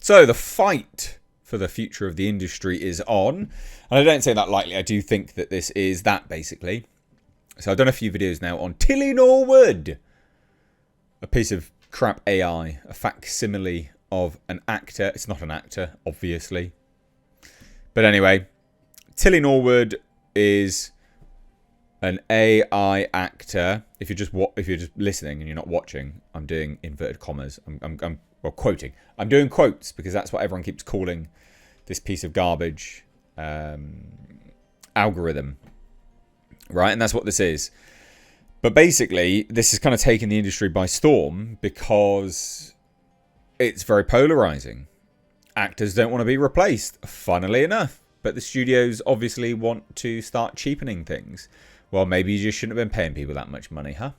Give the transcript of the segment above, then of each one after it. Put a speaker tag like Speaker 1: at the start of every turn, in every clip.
Speaker 1: So the fight for the future of the industry is on. And I don't say that lightly. I do think that this is that, basically. So I've done a few videos now on Tilly Norwood. A piece of crap AI. A facsimile of an actor. It's not an actor, obviously. But anyway, Tilly Norwood is an AI actor. If you're just listening and you're not watching, I'm doing inverted commas. I'm quoting. I'm doing quotes because that's what everyone keeps calling this piece of garbage algorithm, right? And that's what this is. But basically, this is kind of taking the industry by storm because it's very polarizing. Actors don't want to be replaced, funnily enough. But the studios obviously want to start cheapening things. Well, maybe you just shouldn't have been paying people that much money, huh?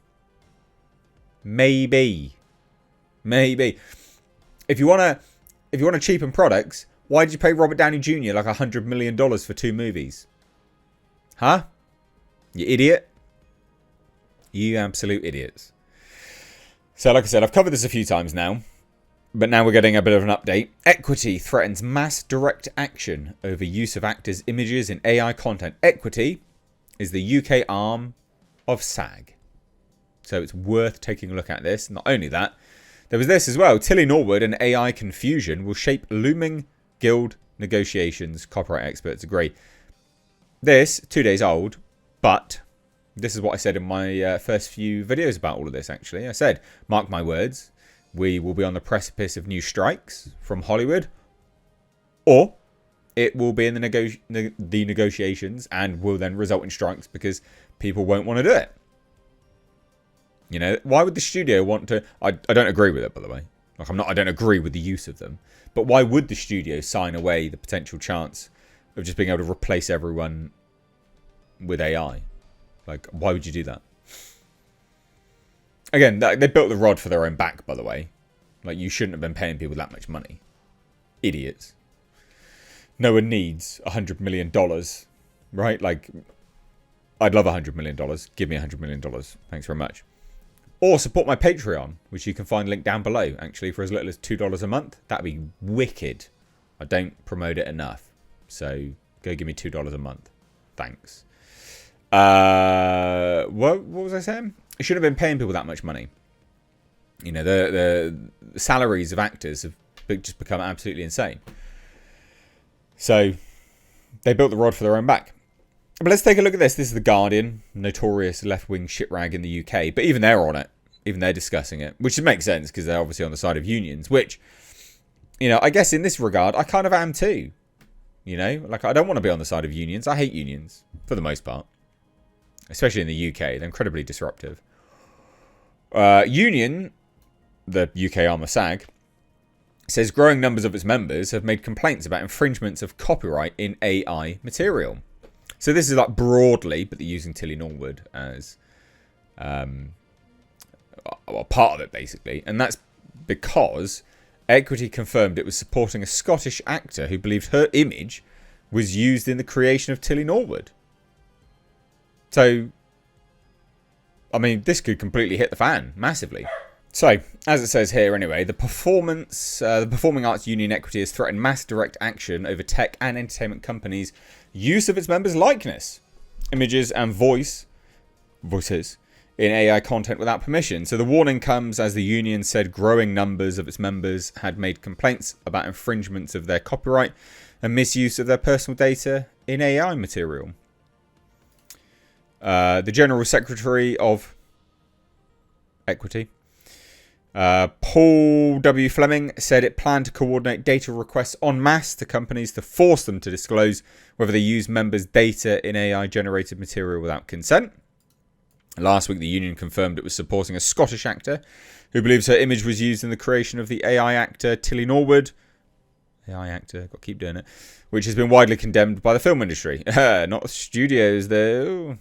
Speaker 1: Maybe. If you want to cheapen products, why did you pay Robert Downey Jr. like $100 million for 2 movies? Huh? You idiot. You absolute idiots. So like I said, I've covered this a few times now. But now we're getting a bit of an update. Equity threatens mass direct action over use of actors' images in AI content. Equity is the UK arm of SAG. So it's worth taking a look at this. Not only that, there was this as well. Tilly Norwood and AI confusion will shape looming guild negotiations. Copyright experts agree. This, 2 days old, but this is what I said in my first few videos about all of this, actually. I said, mark my words, we will be on the precipice of new strikes from Hollywood, or it will be in the negotiations and will then result in strikes because people won't want to do it. You know, why would the studio want to... I don't agree with it, by the way. Like, I don't agree with the use of them. But why would the studio sign away the potential chance of just being able to replace everyone with AI? Like, why would you do that? Again, they built the rod for their own back, by the way. Like, you shouldn't have been paying people that much money. Idiots. No one needs $100 million, right? Like, I'd love $100 million. Give me $100 million. Thanks very much. Or support my Patreon, which you can find linked down below, actually, for as little as $2 a month. That'd be wicked. I don't promote it enough. So, go give me $2 a month. Thanks. What was I saying? I shouldn't have been paying people that much money. You know, the salaries of actors have just become absolutely insane. So, they built the rod for their own back. But let's take a look at this. This is The Guardian, notorious left-wing shitrag in the UK. But even they're on it. Even they're discussing it. Which makes sense because they're obviously on the side of unions. Which, you know, I guess in this regard, I kind of am too. You know, like I don't want to be on the side of unions. I hate unions, for the most part. Especially in the UK. They're incredibly disruptive. Union, the UK arm of SAG, says growing numbers of its members have made complaints about infringements of copyright in AI material. So this is like broadly, but they're using Tilly Norwood as part of it, basically. And that's because Equity confirmed it was supporting a Scottish actor who believed her image was used in the creation of Tilly Norwood. So, I mean, this could completely hit the fan, massively. So, as it says here anyway, the Performing Arts Union Equity has threatened mass direct action over tech and entertainment companies' use of its members' likeness, images and voices in AI content without permission. So the warning comes as the union said growing numbers of its members had made complaints about infringements of their copyright and misuse of their personal data in AI material. The General Secretary of Equity, Paul W. Fleming, said it planned to coordinate data requests en masse to companies to force them to disclose whether they use members' data in AI-generated material without consent. Last week, the union confirmed it was supporting a Scottish actor who believes her image was used in the creation of the AI actor Tilly Norwood. AI actor, got to keep doing it. Which has been widely condemned by the film industry. Not studios, though.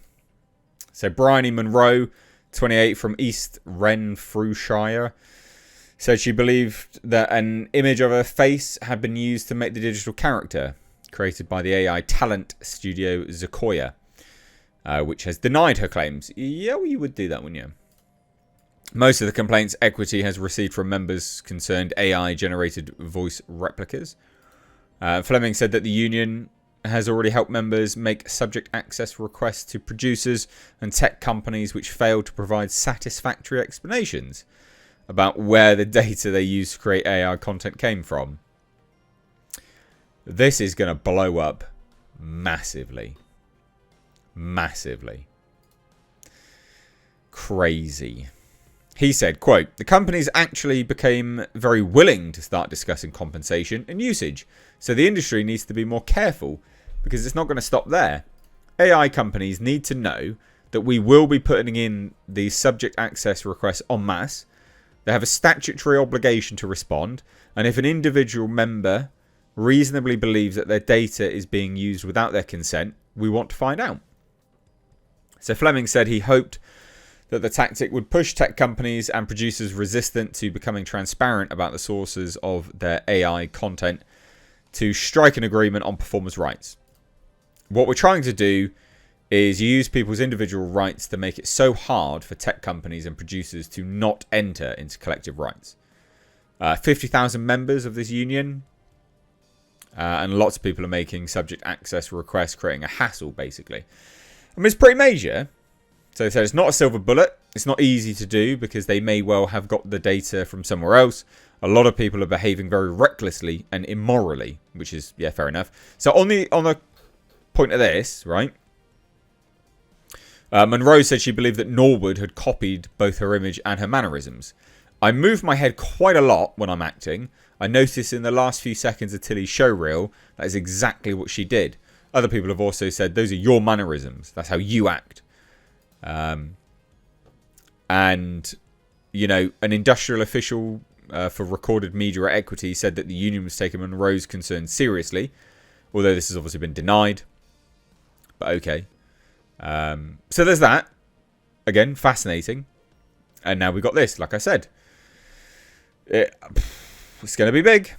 Speaker 1: So, Bryony Monroe, 28, from East Renfrewshire, said she believed that an image of her face had been used to make the digital character created by the AI talent studio Sequoia, which has denied her claims. Yeah, well, you would do that, wouldn't you? Most of the complaints Equity has received from members concerned AI-generated voice replicas. Fleming said that the union has already helped members make subject access requests to producers and tech companies which failed to provide satisfactory explanations about where the data they used to create AI content came from. This is going to blow up massively. Massively. Crazy. He said, quote, "The companies actually became very willing to start discussing compensation and usage, so the industry needs to be more careful because it's not going to stop there. AI companies need to know that we will be putting in these subject access requests en masse. They have a statutory obligation to respond, and if an individual member reasonably believes that their data is being used without their consent, we want to find out." So Fleming said he hoped that the tactic would push tech companies and producers resistant to becoming transparent about the sources of their AI content to strike an agreement on performance rights. What we're trying to do is use people's individual rights to make it so hard for tech companies and producers to not enter into collective rights. 50,000 members of this union, and lots of people are making subject access requests, creating a hassle, basically. I mean, it's pretty major. So they said it's not a silver bullet. It's not easy to do because they may well have got the data from somewhere else. A lot of people are behaving very recklessly and immorally, which is, yeah, fair enough. So on the point of this, right? Monroe said she believed that Norwood had copied both her image and her mannerisms. "I move my head quite a lot when I'm acting. I noticed in the last few seconds of Tilly's showreel that is exactly what she did. Other people have also said those are your mannerisms. That's how you act." And, you know, an industrial official for Recorded Media at Equity said that the union was taking Monroe's concerns seriously, although this has obviously been denied. But okay. So there's that. Again, fascinating. And now we got this, like I said. It's going to be big.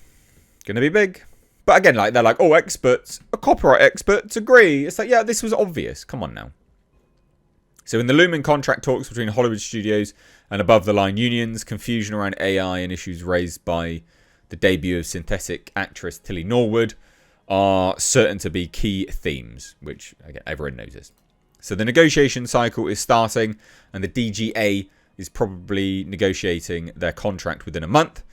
Speaker 1: Going to be big. But again, like they're like, oh, experts, copyright experts agree. It's like, yeah, this was obvious. Come on now. So in the looming contract talks between Hollywood studios and above-the-line unions, confusion around AI and issues raised by the debut of synthetic actress Tilly Norwood are certain to be key themes, which, again, everyone knows this. So the negotiation cycle is starting, and the DGA is probably negotiating their contract within a month.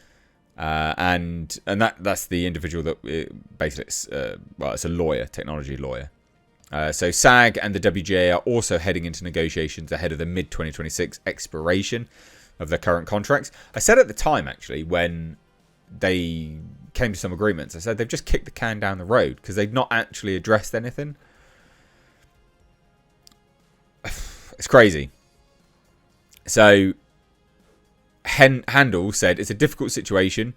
Speaker 1: And that's the individual that basically, it's a lawyer, technology lawyer. So SAG and the WGA are also heading into negotiations ahead of the mid-2026 expiration of their current contracts. I said at the time, actually, when they came to some agreements, I said they've just kicked the can down the road because they've not actually addressed anything. It's crazy. So Handel said it's a difficult situation,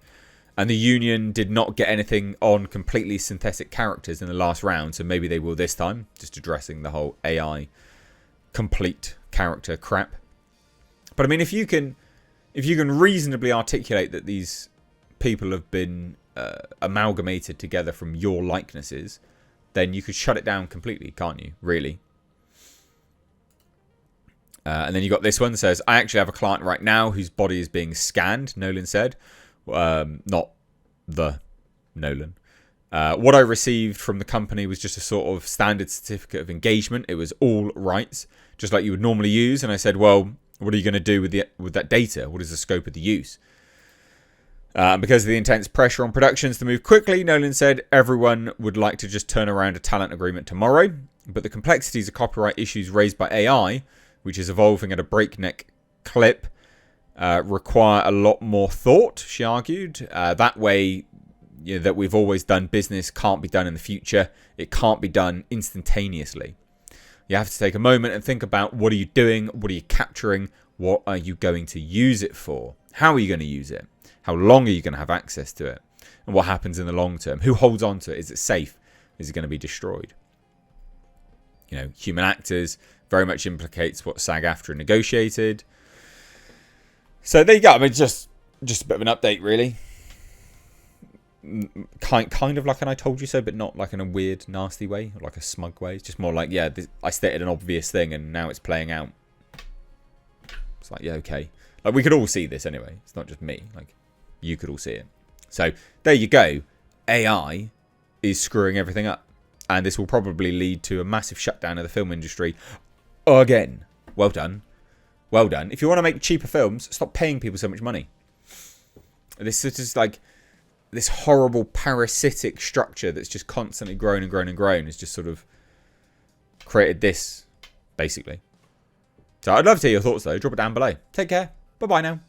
Speaker 1: and the union did not get anything on completely synthetic characters in the last round, so maybe they will this time, just addressing the whole AI complete character crap. But I mean, if you can reasonably articulate that these people have been amalgamated together from your likenesses, then you could shut it down completely, can't you? Really. And then you got this one that says, I actually have a client right now whose body is being scanned, Nolan said. Not the Nolan. What I received from the company was just a sort of standard certificate of engagement. It was all rights, just like you would normally use. And I said, well, what are you going to do with that data? What is the scope of the use? Because of the intense pressure on productions to move quickly, Nolan said everyone would like to just turn around a talent agreement tomorrow. But the complexities of copyright issues raised by AI, which is evolving at a breakneck clip, require a lot more thought, she argued. That way, that we've always done business can't be done in the future. It can't be done instantaneously. You have to take a moment and think about, what are you doing? What are you capturing? What are you going to use it for? How are you going to use it? How long are you going to have access to it? And what happens in the long term? Who holds on to it? Is it safe? Is it going to be destroyed? Human actors very much implicates what SAG-AFTRA negotiated. So there you go. I mean, just a bit of an update, really. Kind of like an I told you so, but not like in a weird, nasty way, or like a smug way. It's just more like, I stated an obvious thing, and now it's playing out. It's like, yeah, okay. Like, we could all see this anyway. It's not just me. Like, you could all see it. So, there you go. AI is screwing everything up. And this will probably lead to a massive shutdown of the film industry again. Well done. Well done. If you want to make cheaper films, stop paying people so much money. This is just like this horrible parasitic structure that's just constantly grown and grown and grown has just sort of created this, basically. So I'd love to hear your thoughts, though. Drop it down below. Take care. Bye-bye now.